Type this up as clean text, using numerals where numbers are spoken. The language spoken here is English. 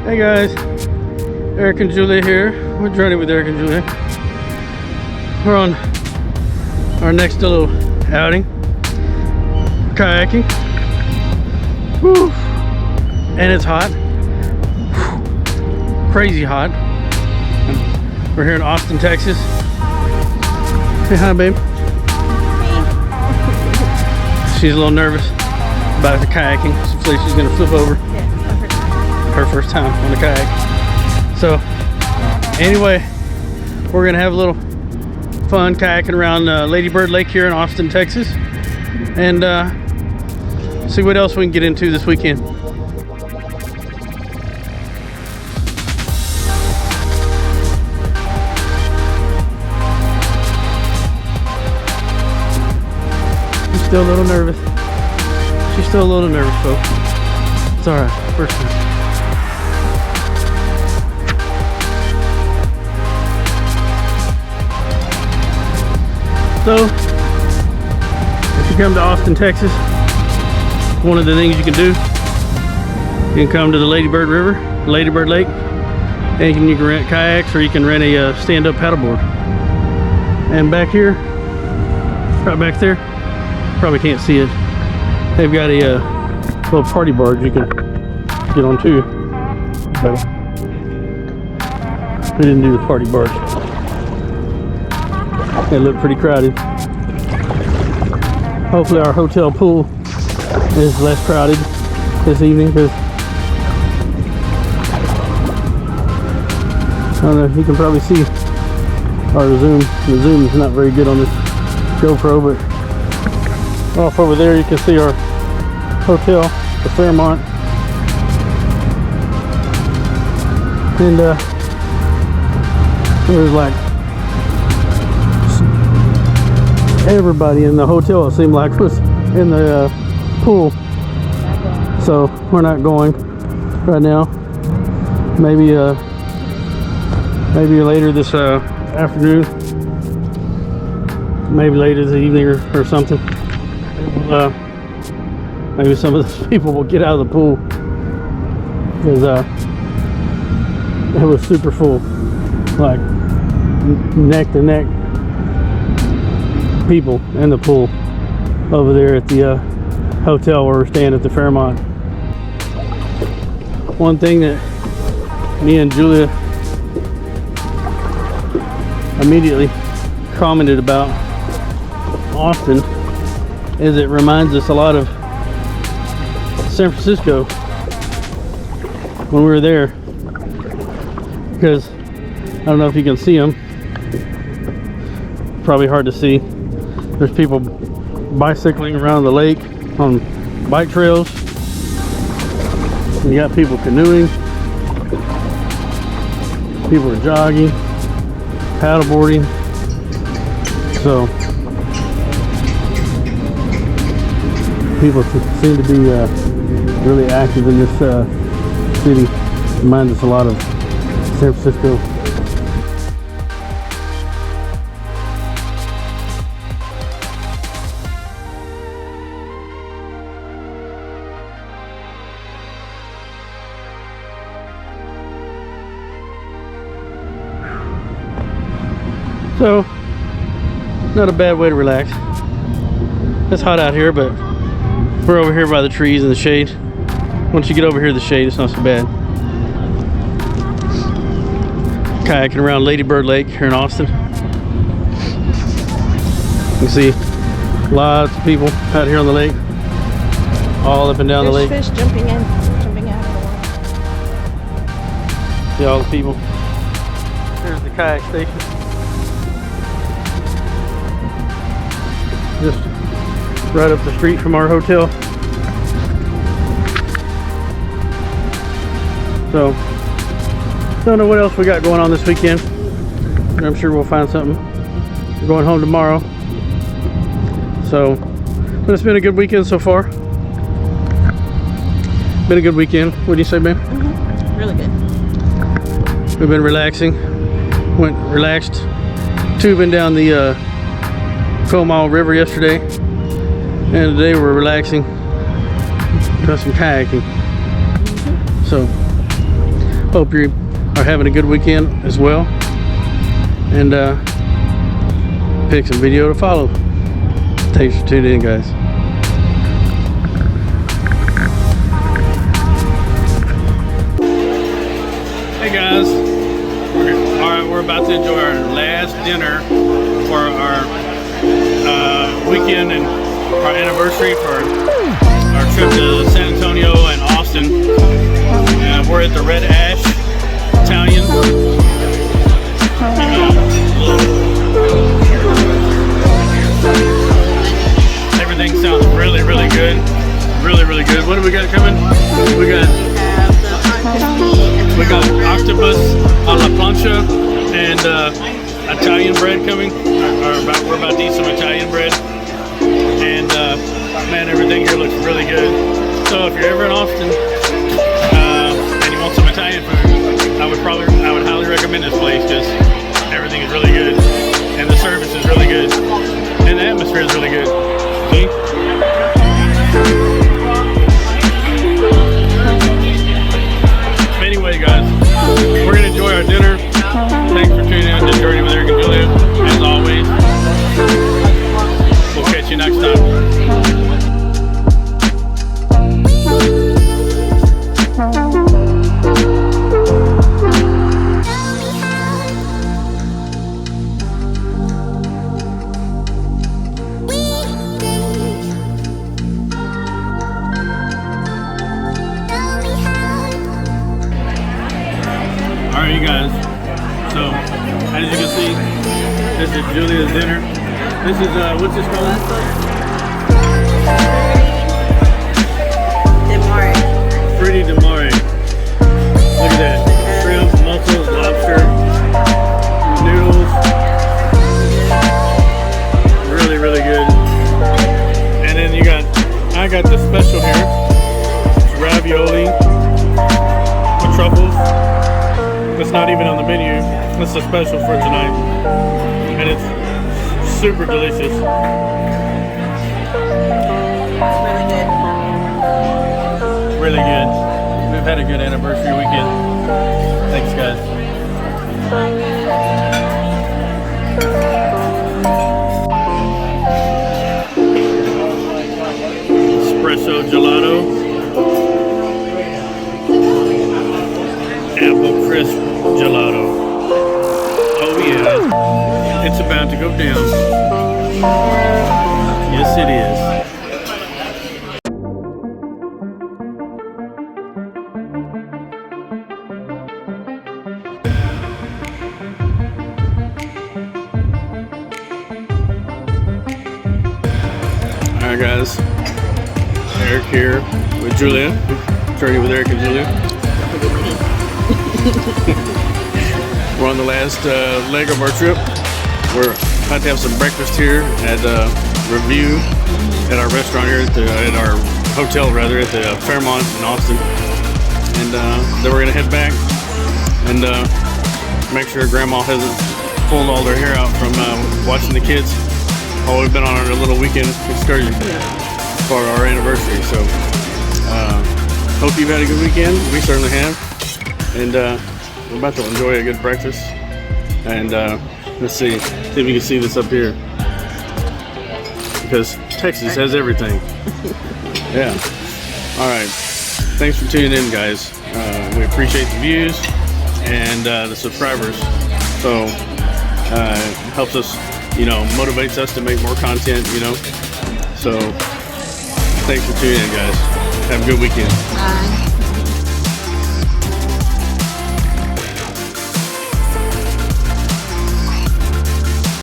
Hey guys, Eric and Julia here. We're journeying with Eric and Julia. We're on our next little outing, kayaking. Woo. And it's hot, crazy hot. We're here in Austin, Texas. Say hi, babe. She's a little nervous about the kayaking. She feels she's gonna flip over. Her first time on the kayak. So anyway, we're gonna have a little fun kayaking around Lady Bird Lake here in Austin, Texas, and see what else we can get into this weekend. She's still a little nervous. She's still a little nervous, folks. It's all right. First time. So, if you come to Austin, Texas, one of the things you can do, you can come to the Lady Bird River, Lady Bird Lake, and you can rent kayaks or you can rent a stand-up paddleboard. And back here, right back there, probably can't see it, they've got a little party barge you can get on too. But we didn't do the party barge. It looked pretty crowded. Hopefully our hotel pool is less crowded this evening, because I don't know if you can probably see our zoom. The zoom is not very good on this GoPro, but off over there you can see our hotel, the Fairmont. And there's like everybody in the hotel, it seemed like, was in the pool. So we're not going right now. Maybe later this afternoon, maybe later this evening or something. Maybe some of those people will get out of the pool, because it was super full, like neck to neck people in the pool over there at the hotel where we're staying at the Fairmont. One thing that me and Julia immediately commented about Austin is it reminds us a lot of San Francisco when we were there, because I don't know if you can see them, probably hard to see. There's people bicycling around the lake on bike trails. And you got people canoeing. People are jogging, paddleboarding. So people seem to be really active in this city. Reminds us a lot of San Francisco. So, not a bad way to relax. It's hot out here, but we're over here by the trees in the shade. Once you get over here to the shade, it's not so bad. Kayaking around Lady Bird Lake here in Austin. You can see lots of people out here on the lake, all up and down the lake. Fish jumping in, jumping out of the water. See all the people. Here's the kayak station. Just right up the street from our hotel. So, don't know what else we got going on this weekend, but I'm sure we'll find something. We're going home tomorrow. So, but it's been a good weekend so far. Been a good weekend. What do you say, babe? Mm-hmm. Really good. We've been relaxing. Went relaxed, tubing down the Comal River yesterday, and today we're relaxing, doing some kayaking. So Hope you are having a good weekend as well. And pick some video to follow. Thanks for tuning in, guys. Hey guys, we're about to enjoy our last dinner for our weekend and our anniversary for our trip to San Antonio and Austin. And we're at the RedAsh Italia. Everything sounds really, really good. Really, really good. What do we got coming? We got octopus a la plancha and Italian bread coming. We're about to eat some Italian bread. And man, everything here looks really good. So if you're ever in Austin and you want some Italian food, I would highly recommend this place because everything is really good and the service is really good and the atmosphere is really good. See? Anyway, guys, we're gonna enjoy our dinner. Thanks for tuning in to Journey with Eric and Julia. As always, we'll catch you next time. Alright, you guys, so as you can see, this is Julia's dinner. This is, what's this called? Fruity de mare. Look at that. Shrimp, mussels, lobster, noodles. Really, really good. And then I got the special here. It's ravioli with truffles. It's not even on the menu. It's a special for tonight. And it's super delicious. Really good. Really good. We've had a good anniversary weekend. Thanks, guys. Espresso gelato. Apple crisp gelato. Oh yeah, it's about to go down. Yes, it is. Alright guys, Eric here with Julia. Journey with Eric and Julia. We're on the last leg of our trip. We're about to have some breakfast here at Review at our restaurant here at our hotel rather at the Fairmont in Austin. And then we're gonna head back and make sure Grandma hasn't pulled all their hair out from watching the kids while we've been on our little weekend excursion for our anniversary. So hope you've had a good weekend. We certainly have. And we're about to enjoy a good breakfast. And let's see if you can see this up here. Because Texas has everything. Yeah. Alright. Thanks for tuning in, guys. We appreciate the views and the subscribers. So it helps us, motivates us to make more content, So thanks for tuning in, guys. Have a good weekend. Bye.